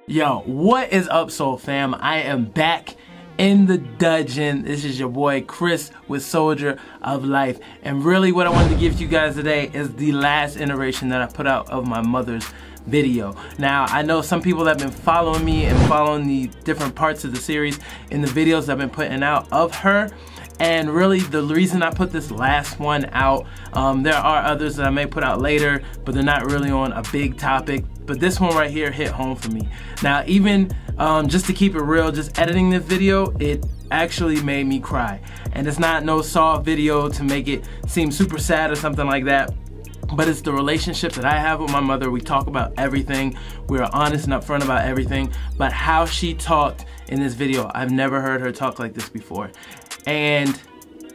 Yo, what is up, Soul Fam? I am back in the dungeon. This is your boy Chris with Soldier of Life. And really what I wanted to give to you guys today is the last iteration that I put out of my mother's video. Now, I know some people have been following me and following the different parts of the series in the videos I've been putting out of her. And really the reason I put this last one out, there are others that I may put out later, but they're not really on a big topic. But this one right here hit home for me. Now, even just to keep it real, just editing this video, it actually made me cry. And it's not no soft video to make it seem super sad or something like that. But it's the relationship that I have with my mother. We talk about everything. We're honest and upfront about everything. But how she talked in this video, I've never heard her talk like this before. And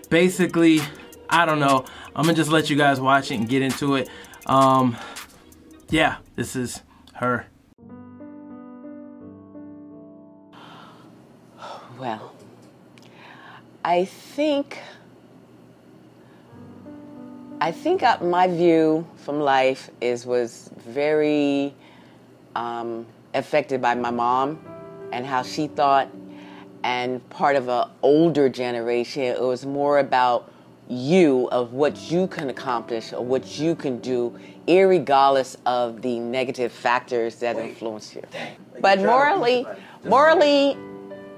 basically, I don't know. I'm gonna just let you guys watch it and get into it. Yeah, this is her. Well, I think my view from life was very affected by my mom and how she thought, and part of an older generation. It was more about you, of what you can accomplish or what you can do, irregardless of the negative factors that influence you. But morally,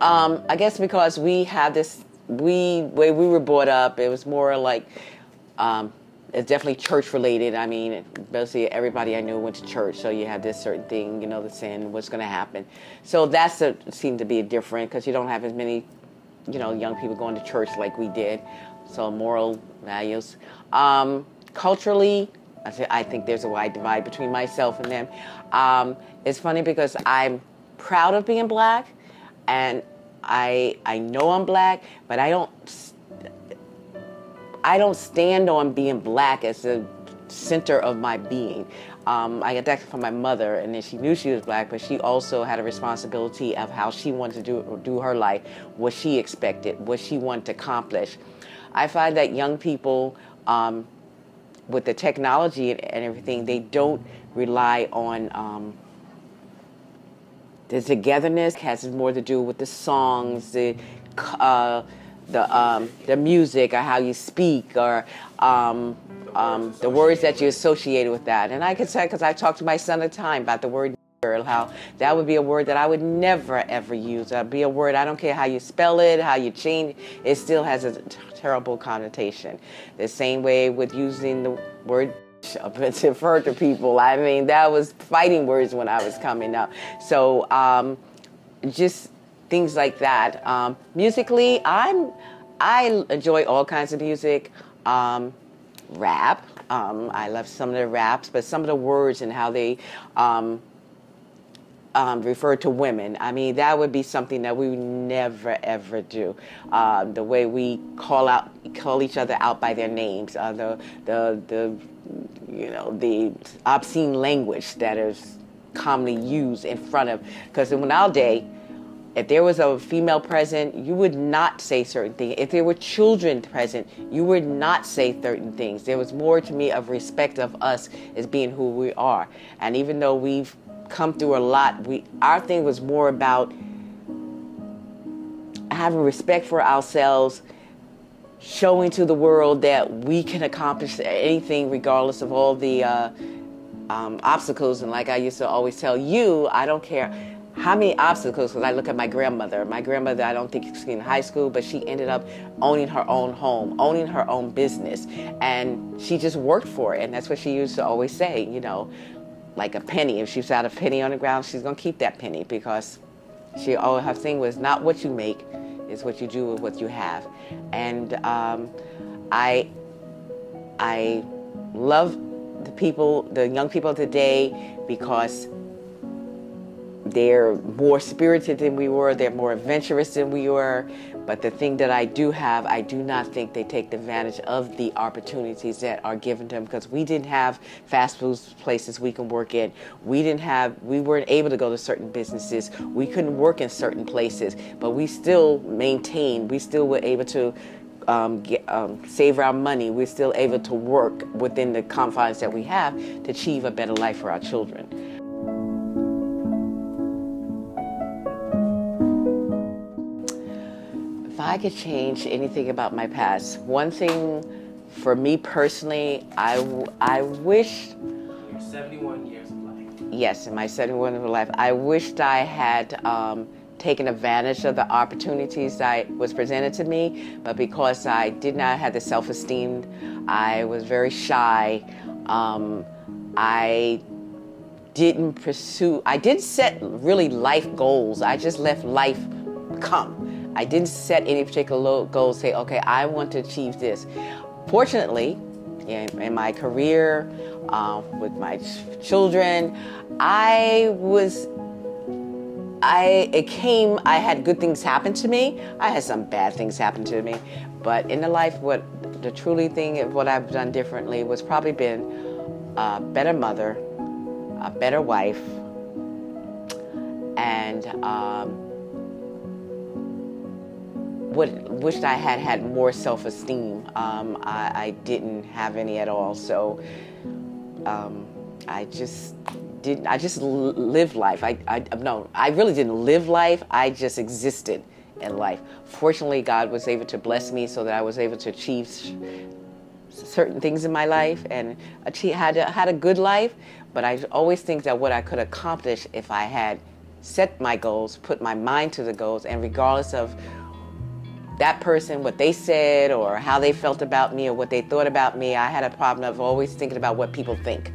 I guess because we have this, way we were brought up, it was more like, it's definitely church related. I mean, basically everybody I knew went to church, so you have this certain thing, you know, the sin, what's going to happen. So that's seemed to be different, because you don't have as many, you know, young people going to church like we did. So moral values. Culturally, I think there's a wide divide between myself and them. It's funny because I'm proud of being black, and I know I'm black, but I don't stand on being black as the center of my being. I got that from my mother, and then she knew she was black, but she also had a responsibility of how she wanted to do her life, what she expected, what she wanted to accomplish. I find that young people, with the technology and everything, they don't rely on the togetherness. It has more to do with the songs, the music, or how you speak, or the words that you associated with that. And I can say, because I talk to my son at the time about the word girl, how that would be a word that I would never ever use. That'd be a word, I don't care how you spell it, how you change it, it still has a terrible connotation. The same way with using the word to refer to people. I mean, that was fighting words when I was coming up. So just things like that. Musically, I enjoy all kinds of music. Rap. I love some of the raps, but some of the words and how they refer to women. I mean, that would be something that we would never ever do. The way we call each other out by their names, the obscene language that is commonly used in front of. Because in our day, if there was a female present, you would not say certain things. If there were children present, you would not say certain things. There was more to me of respect of us as being who we are. And even though we've come through a lot, our thing was more about having respect for ourselves, showing to the world that we can accomplish anything regardless of all the obstacles. And like I used to always tell you, I don't care how many obstacles, because I look at my grandmother. My grandmother, I don't think she was in high school, but she ended up owning her own home, owning her own business. And she just worked for it. And that's what she used to always say, you know, like a penny. If she found a penny on the ground, she's going to keep that penny, because her thing was not what you make, it's what you do with what you have. And I love the young people today, because they're more spirited than we were. They're more adventurous than we were. But the thing that I do not think they take advantage of the opportunities that are given to them, because we didn't have fast food places we can work in. We weren't able to go to certain businesses. We couldn't work in certain places, but we still maintained. We still were able to save our money. We're still able to work within the confines that we have to achieve a better life for our children. I could change anything about my past, one thing for me personally, I wish... Your 71 years of life. Yes, in my 71 years of life, I wished I had taken advantage of the opportunities that was presented to me, but because I did not have the self-esteem, I was very shy. I didn't set really life goals. I just let life come. I didn't set any particular goals, say, okay, I want to achieve this. Fortunately, in my career, with my children, I had good things happen to me. I had some bad things happen to me. But in the life, what I've done differently was probably been a better mother, a better wife, and wished I had more self-esteem. I didn't have any at all, so I just lived life. I really didn't live life. I just existed in life. Fortunately, God was able to bless me so that I was able to achieve certain things in my life and had a good life. But I always think that what I could accomplish if I had set my goals, put my mind to the goals, and regardless of that person, what they said or how they felt about me or what they thought about me, I had a problem of always thinking about what people think,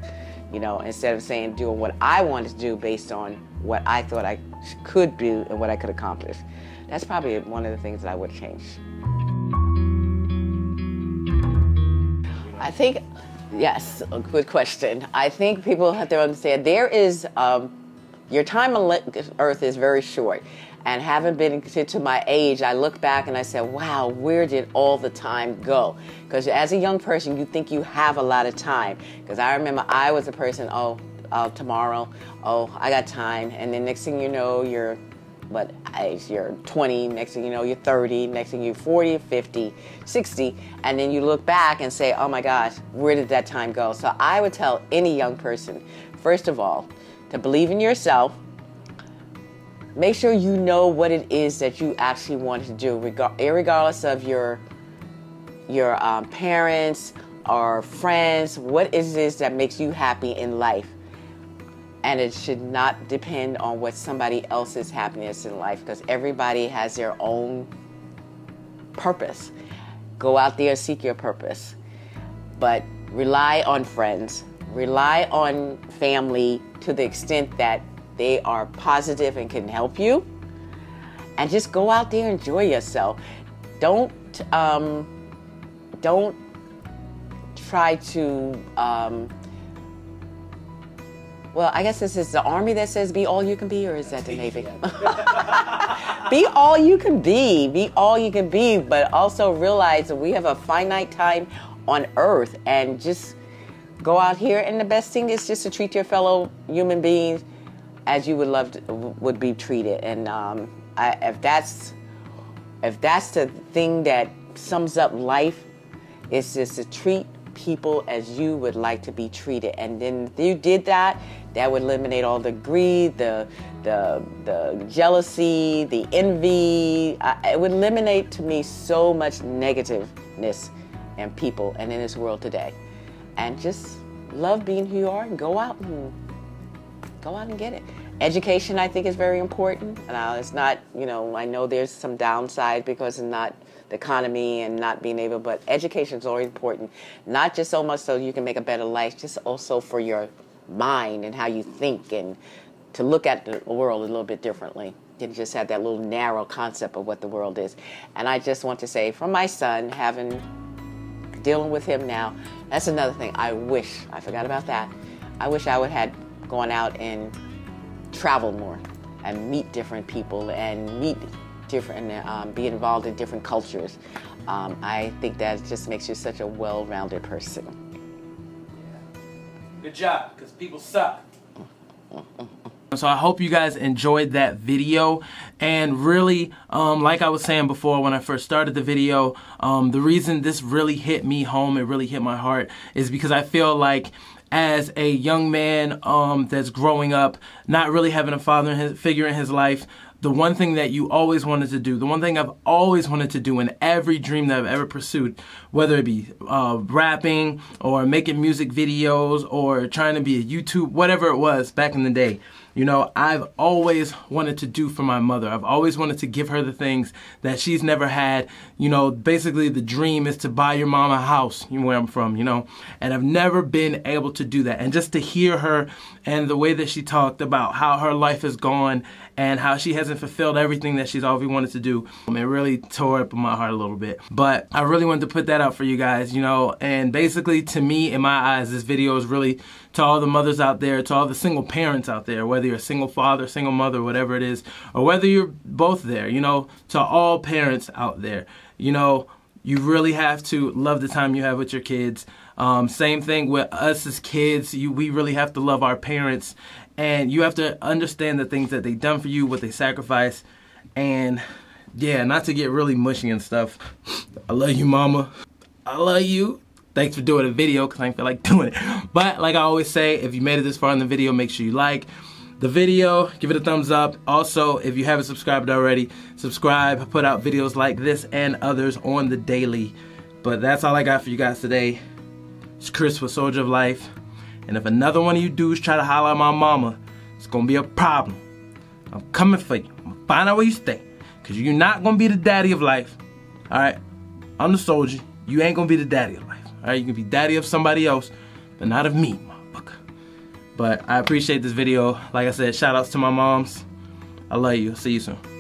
instead of doing what I wanted to do based on what I thought I could do and what I could accomplish. That's probably one of the things that I would change. I think, yes, a good question. I think people have to understand there is, your time on earth is very short. And having been to my age, I look back and I said, wow, where did all the time go? Because as a young person, you think you have a lot of time. Because I remember I was a person, tomorrow, I got time. And then next thing you know, you're 20, next thing you know, you're 30, next thing you're 40, 50, 60. And then you look back and say, oh my gosh, where did that time go? So I would tell any young person, first of all, to believe in yourself. Make sure you know what it is that you actually want to do, regardless of your parents or friends. What is this that makes you happy in life? And it should not depend on what somebody else's happiness in life, because everybody has their own purpose. Go out there and seek your purpose. But rely on friends, rely on family to the extent that they are positive and can help you, and just go out there and enjoy yourself. Don't try to, well, I guess this is the Army that says be all you can be, or is that the Navy? Be all you can be all you can be, but also realize that we have a finite time on earth, and just go out here, and the best thing is just to treat your fellow human beings as you would be treated. And if that's the thing that sums up life, it's just to treat people as you would like to be treated. And then if you did that, that would eliminate all the greed, the jealousy, the envy. It would eliminate, to me, so much negativeness in people and in this world today. And just love being who you are, and go out and get it. Education, I think, is very important. It's not, I know there's some downside because of not the economy and not being able, but education is always important. Not just so much so you can make a better life, just also for your mind and how you think, and to look at the world a little bit differently. You just have that little narrow concept of what the world is. And I just want to say, from my son, dealing with him now, that's another thing I forgot about that. I wish I would have gone out and travel more and meet different people and be involved in different cultures. I think that just makes you such a well-rounded person. Yeah. Good job, because people suck. So I hope you guys enjoyed that video, and really, like I was saying before when I first started the video, the reason this really hit me home, it really hit my heart, is because I feel like as a young man that's growing up, not really having a father figure in his life, the one thing that you always wanted to do, the one thing I've always wanted to do in every dream that I've ever pursued, whether it be rapping or making music videos or trying to be a YouTube, whatever it was back in the day, you know, I've always wanted to do for my mother. I've always wanted to give her the things that she's never had. You know, basically the dream is to buy your mom a house, you know, where I'm from, you know, and I've never been able to do that. And just to hear her and the way that she talked about how her life has gone and how she hasn't fulfilled everything that she's always wanted to do, it really tore up my heart a little bit. But I really wanted to put that out for you guys, you know, and basically to me, in my eyes, this video is really to all the mothers out there, to all the single parents out there, whether you're a single father, single mother, whatever it is, or whether you're both there, you know, to all parents out there, you know, you really have to love the time you have with your kids. Same thing with us as kids. We really have to love our parents, and you have to understand the things that they've done for you, what they sacrifice, and yeah, not to get really mushy and stuff. I love you, mama. I love you. Thanks for doing a video, because I didn't feel like doing it. But like I always say, if you made it this far in the video, make sure you like the video, give it a thumbs up. Also, if you haven't subscribed already, subscribe. I put out videos like this and others on the daily. But that's all I got for you guys today. It's Chris with Soldier of Life. And if another one of you dudes try to holler at my mama, it's gonna be a problem. I'm coming for you. I'm gonna find out where you stay. Because you're not gonna be the daddy of life. Alright? I'm the soldier. You ain't gonna be the daddy of life. Alright? You can be daddy of somebody else, but not of me, motherfucker. But I appreciate this video. Like I said, shout outs to my moms. I love you. See you soon.